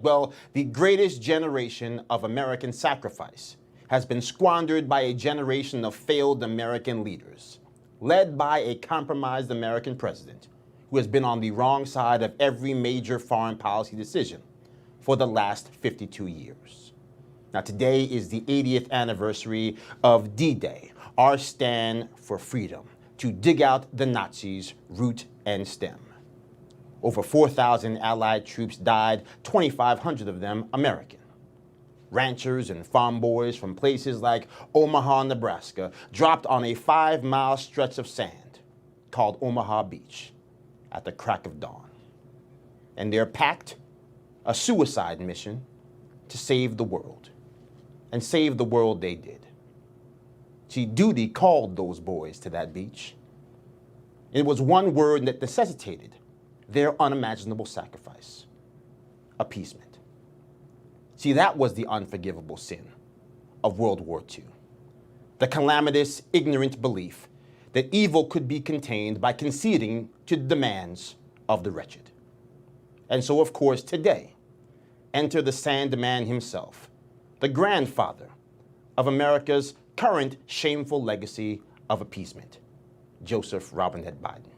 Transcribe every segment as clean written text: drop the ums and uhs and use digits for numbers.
Well, the greatest generation of American sacrifice has been squandered by a generation of failed American leaders, led by a compromised American president who has been on the wrong side of every major foreign policy decision for the last 52 years. Now, today is the 80th anniversary of D-Day, our stand for freedom, to dig out the Nazis' root and stem. Over 4,000 Allied troops died, 2,500 of them American. Ranchers and farm boys from places like Omaha, Nebraska, dropped on a 5-mile stretch of sand called Omaha Beach at the crack of dawn. And they're packed a suicide mission to save the world. And save the world they did. See, duty called those boys to that beach. It was one word that necessitated their unimaginable sacrifice: appeasement. See, that was the unforgivable sin of World War II. The calamitous, ignorant belief that evil could be contained by conceding to the demands of the wretched. And so, of course, today, enter the Sandman himself, the grandfather of America's current shameful legacy of appeasement, Joseph Robinette Biden.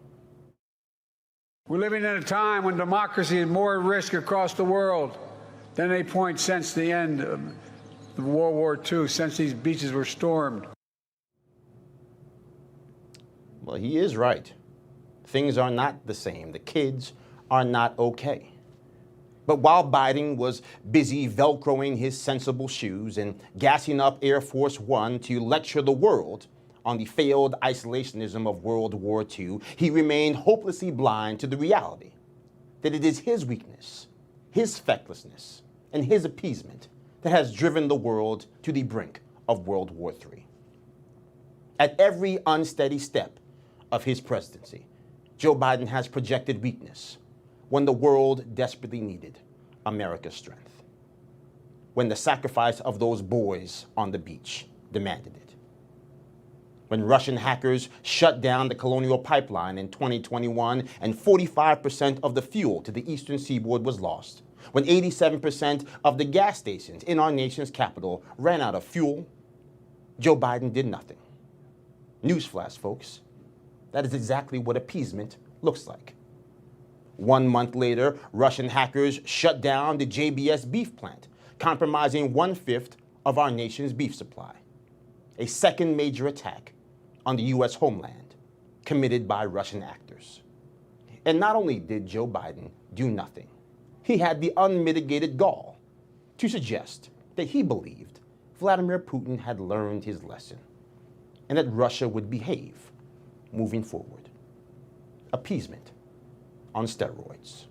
We're living in a time when democracy is more at risk across the world than any point since the end of World War II, since these beaches were stormed. Well, he is right. Things are not the same. The kids are not okay. But while Biden was busy Velcroing his sensible shoes and gassing up Air Force One to lecture the world on the failed isolationism of World War II, he remained hopelessly blind to the reality that it is his weakness, his fecklessness, and his appeasement that has driven the world to the brink of World War III. At every unsteady step of his presidency, Joe Biden has projected weakness when the world desperately needed America's strength, when the sacrifice of those boys on the beach demanded it, when Russian hackers shut down the Colonial Pipeline in 2021 and 45% of the fuel to the eastern seaboard was lost, when 87% of the gas stations in our nation's capital ran out of fuel, Joe Biden did nothing. Newsflash, folks, that is exactly what appeasement looks like. 1 month later, Russian hackers shut down the JBS beef plant, compromising 1/5 of our nation's beef supply. A second major attack on the U.S. homeland committed by Russian actors. And not only did Joe Biden do nothing, he had the unmitigated gall to suggest that he believed Vladimir Putin had learned his lesson and that Russia would behave moving forward. Appeasement on steroids.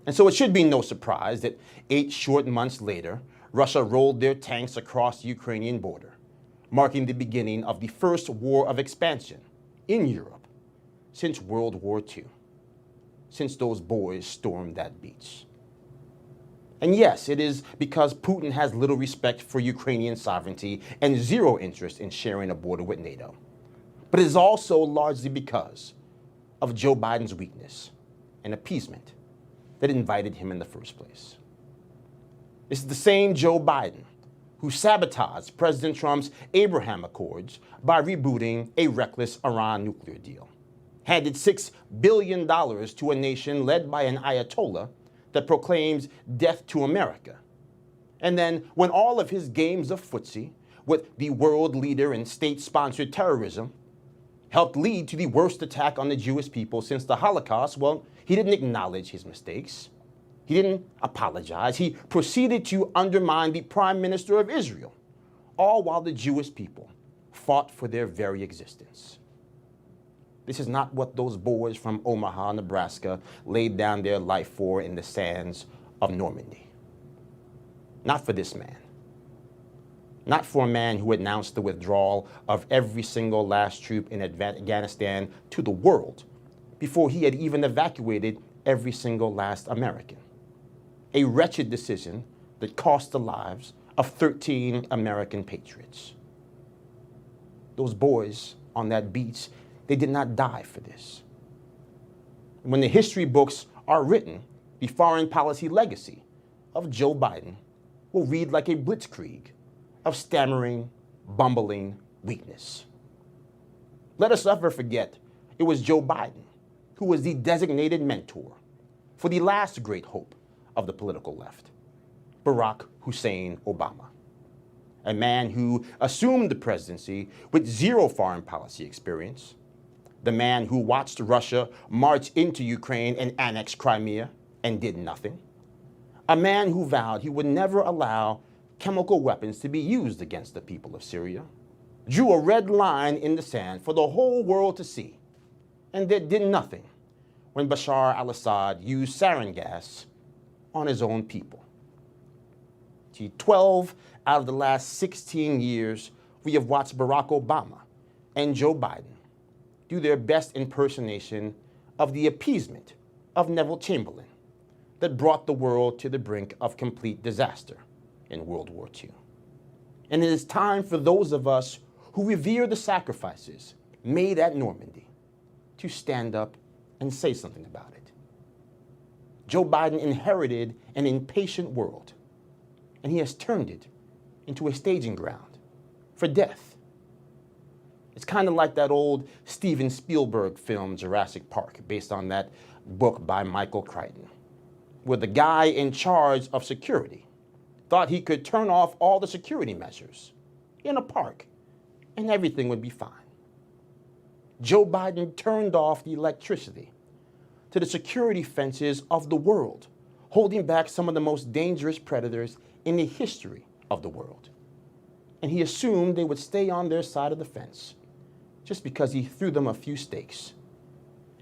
And so it should be no surprise that 8 short months later, Russia rolled their tanks across the Ukrainian border, marking the beginning of the first war of expansion in Europe since World War II, since those boys stormed that beach. And yes, it is because Putin has little respect for Ukrainian sovereignty and zero interest in sharing a border with NATO. But it is also largely because of Joe Biden's weakness and appeasement that invited him in the first place. This is the same Joe Biden who sabotaged President Trump's Abraham Accords by rebooting a reckless Iran nuclear deal, handed $6 billion to a nation led by an Ayatollah that proclaims death to America. And then, when all of his games of footsie with the world leader in state-sponsored terrorism helped lead to the worst attack on the Jewish people since the Holocaust, well, he didn't acknowledge his mistakes. He didn't apologize. He proceeded to undermine the Prime Minister of Israel, all while the Jewish people fought for their very existence. This is not what those boys from Omaha, Nebraska laid down their life for in the sands of Normandy. Not for this man. Not for a man who announced the withdrawal of every single last troop in Afghanistan to the world before he had even evacuated every single last American. A wretched decision that cost the lives of 13 American patriots. Those boys on that beach, they did not die for this. When the history books are written, the foreign policy legacy of Joe Biden will read like a blitzkrieg of stammering, bumbling weakness. Let us never forget it was Joe Biden who was the designated mentor for the last great hope of the political left, Barack Hussein Obama, a man who assumed the presidency with zero foreign policy experience, the man who watched Russia march into Ukraine and annex Crimea and did nothing, a man who vowed he would never allow chemical weapons to be used against the people of Syria, drew a red line in the sand for the whole world to see, and that did nothing when Bashar al-Assad used sarin gas on his own people. 12 out of the last 16 years, we have watched Barack Obama and Joe Biden do their best impersonation of the appeasement of Neville Chamberlain that brought the world to the brink of complete disaster in World War II. And it is time for those of us who revere the sacrifices made at Normandy to stand up and say something about it. Joe Biden inherited an impatient world, and he has turned it into a staging ground for death. It's kind of like that old Steven Spielberg film, Jurassic Park, based on that book by Michael Crichton, where the guy in charge of security thought he could turn off all the security measures in a park and everything would be fine. Joe Biden turned off the electricity to the security fences of the world, holding back some of the most dangerous predators in the history of the world. And he assumed they would stay on their side of the fence just because he threw them a few steaks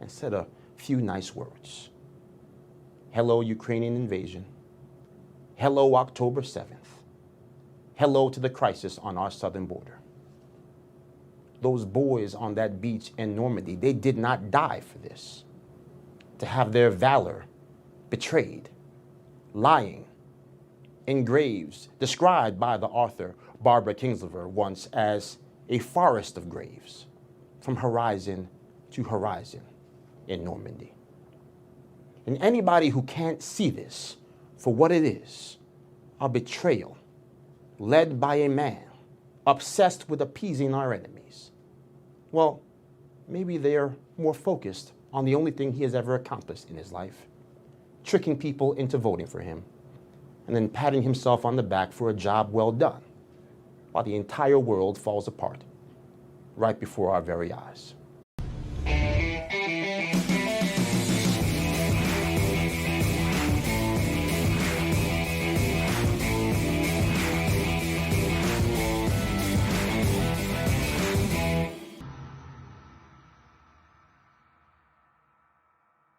and said a few nice words. Hello, Ukrainian invasion. Hello, October 7th. Hello to the crisis on our southern border. Those boys on that beach in Normandy, they did not die for this. To have their valor betrayed, lying in graves described by the author Barbara Kingsolver once as a forest of graves from horizon to horizon in Normandy. And anybody who can't see this for what it is, a betrayal led by a man obsessed with appeasing our enemies, well, maybe they're more focused on the only thing he has ever accomplished in his life, tricking people into voting for him, and then patting himself on the back for a job well done, while the entire world falls apart right before our very eyes.